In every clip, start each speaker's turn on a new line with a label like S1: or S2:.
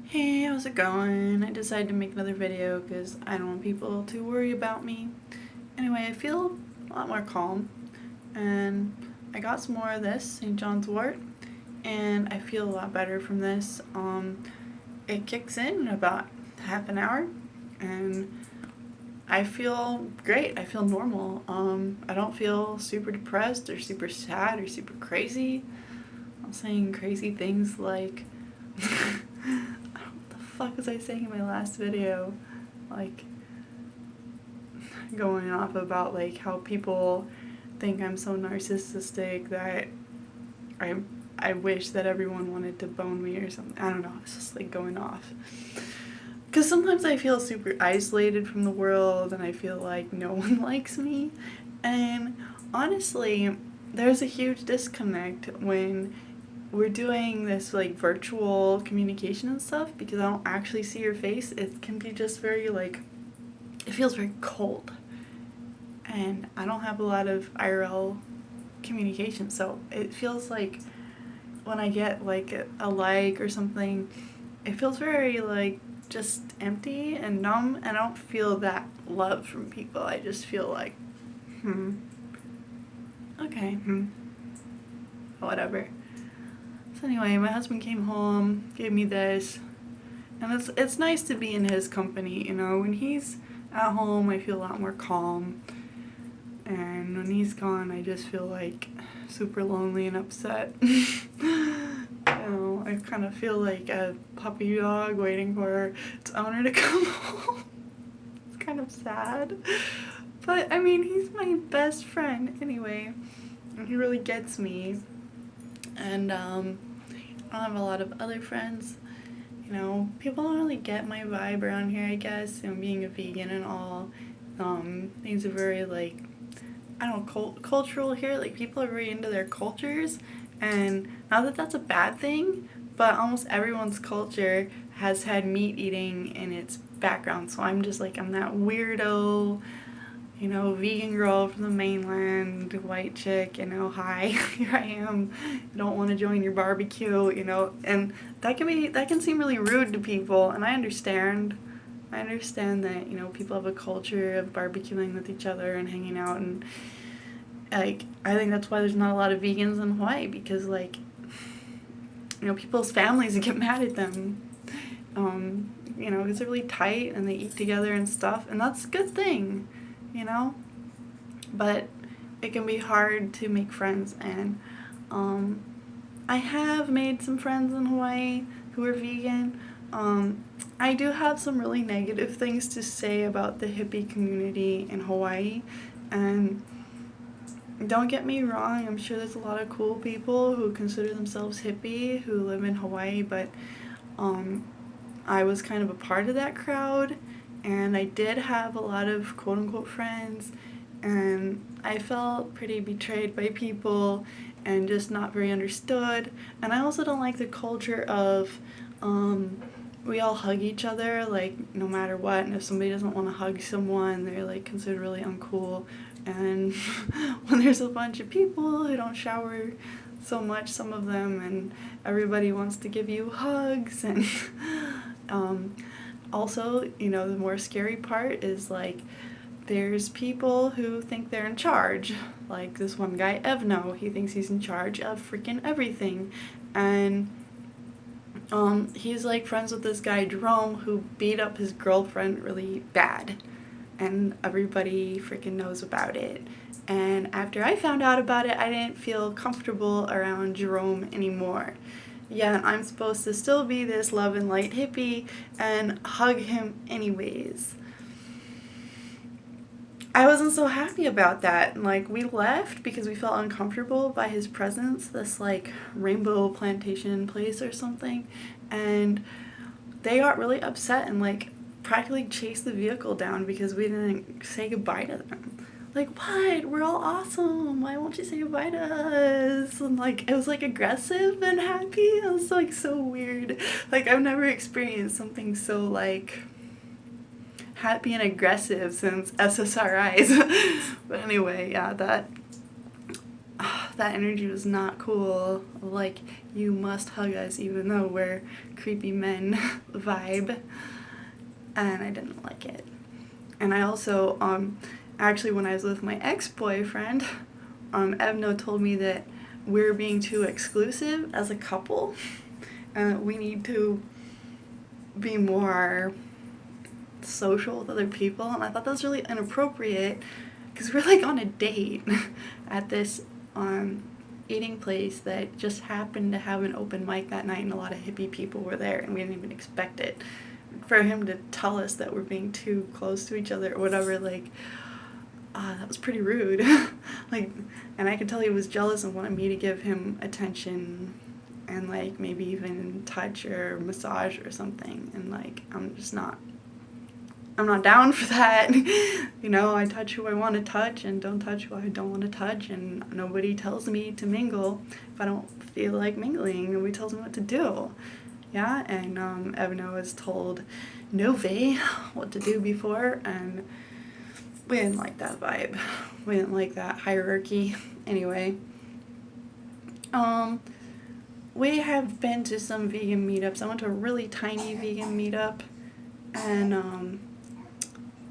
S1: Hey, how's it going? I decided to make another video because I don't want people to worry about me. Anyway, I feel a lot more calm, and I got some more of this St. John's wort, and I feel a lot better from this. It kicks in about half an hour, and I feel great. I feel normal. I don't feel super depressed or super sad or super crazy. I'm saying crazy things like what the fuck was I saying in my last video? Like, going off about like how people think I'm so narcissistic that I wish that everyone wanted to bone me or something. I don't know, it's just like going off. Because sometimes I feel super isolated from the world and I feel like no one likes me. And honestly, there's a huge disconnect when we're doing this like virtual communication and stuff, because I don't actually see your face. It can be just very like, it feels very cold. And I don't have a lot of IRL communication, so it feels like when I get like a like or something, it feels very like just empty and numb, and I don't feel that love from people. I just feel like, okay, whatever. So anyway, my husband came home, gave me this, and it's nice to be in his company, you know. When he's at home, I feel a lot more calm, and when he's gone, I just feel like super lonely and upset. You know, I kind of feel like a puppy dog waiting for its owner to come home. It's kind of sad, but I mean, he's my best friend anyway, and he really gets me. And I don't have a lot of other friends. You know, people don't really get my vibe around here, I guess, you know, being a vegan and all. Things are very, like, I don't know, cultural here. Like, people are very into their cultures, and not that that's a bad thing, but almost everyone's culture has had meat eating in its background. So I'm just like, I'm that weirdo, you know, vegan girl from the mainland, white chick, you know, hi, here I am, I don't want to join your barbecue, you know, and that can seem really rude to people, and I understand that, you know, people have a culture of barbecuing with each other and hanging out, and like, I think that's why there's not a lot of vegans in Hawaii, because like, you know, people's families get mad at them, you know, because they're really tight and they eat together and stuff, and that's a good thing, you know, but it can be hard to make friends. And I have made some friends in Hawaii who are vegan. I do have some really negative things to say about the hippie community in Hawaii, and don't get me wrong, I'm sure there's a lot of cool people who consider themselves hippie who live in Hawaii, but I was kind of a part of that crowd, and I did have a lot of quote-unquote friends, and I felt pretty betrayed by people and just not very understood. And I also don't like the culture of we all hug each other, like, no matter what, and if somebody doesn't want to hug someone, they're like considered really uncool. And when there's a bunch of people who don't shower so much, some of them, and everybody wants to give you hugs, and also, you know, the more scary part is like there's people who think they're in charge. Like this one guy, Evno, he thinks he's in charge of freaking everything, and he's like friends with this guy Jerome who beat up his girlfriend really bad, and everybody freaking knows about it. And after I found out about it, I didn't feel comfortable around Jerome anymore. Yeah, I'm supposed to still be this love and light hippie and hug him anyways. I wasn't so happy about that. Like, we left because we felt uncomfortable by his presence, this like rainbow plantation place or something, and they got really upset and like practically chased the vehicle down because we didn't say goodbye to them. Like, what? We're all awesome. Why won't you say goodbye to us? And like, it was like aggressive and happy. It was like so weird. Like, I've never experienced something so like happy and aggressive since SSRIs. But anyway, yeah, that energy was not cool. Like, you must hug us even though we're creepy men vibe. And I didn't like it. And I also, actually when I was with my ex-boyfriend, Evno told me that we're being too exclusive as a couple. And we need to be more social with other people. And I thought that was really inappropriate because we're like on a date at this eating place that just happened to have an open mic that night, and a lot of hippie people were there, and we didn't even expect it. For him to tell us that we're being too close to each other or whatever, like, that was pretty rude. Like, and I could tell he was jealous and wanted me to give him attention and, like, maybe even touch or massage or something. And, like, I'm not down for that. You know, I touch who I want to touch and don't touch who I don't want to touch, and nobody tells me to mingle if I don't feel like mingling. Nobody tells me what to do. Yeah, and Evno was told Novi what to do before, and we didn't like that vibe. We didn't like that hierarchy. Anyway, we have been to some vegan meetups. I went to a really tiny vegan meetup, and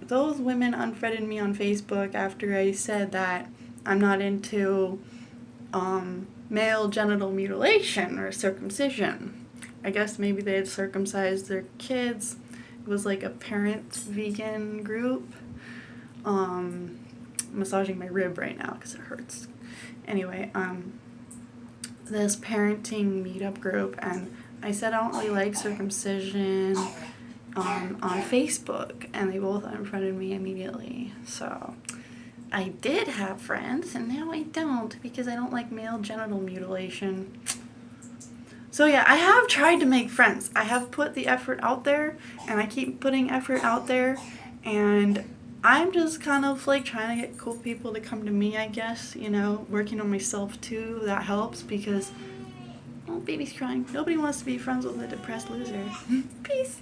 S1: those women unfriended me on Facebook after I said that I'm not into male genital mutilation or circumcision. I guess maybe they had circumcised their kids. It was like a parent vegan group. Massaging my rib right now because it hurts. Anyway, this parenting meetup group, and I said I don't really like circumcision on Facebook, and they both unfriended me immediately. So I did have friends, and now I don't because I don't like male genital mutilation. So yeah, I have tried to make friends. I have put the effort out there, and I keep putting effort out there, and I'm just kind of like trying to get cool people to come to me, I guess, you know, working on myself too. That helps because, oh, baby's crying. Nobody wants to be friends with a depressed loser. Peace.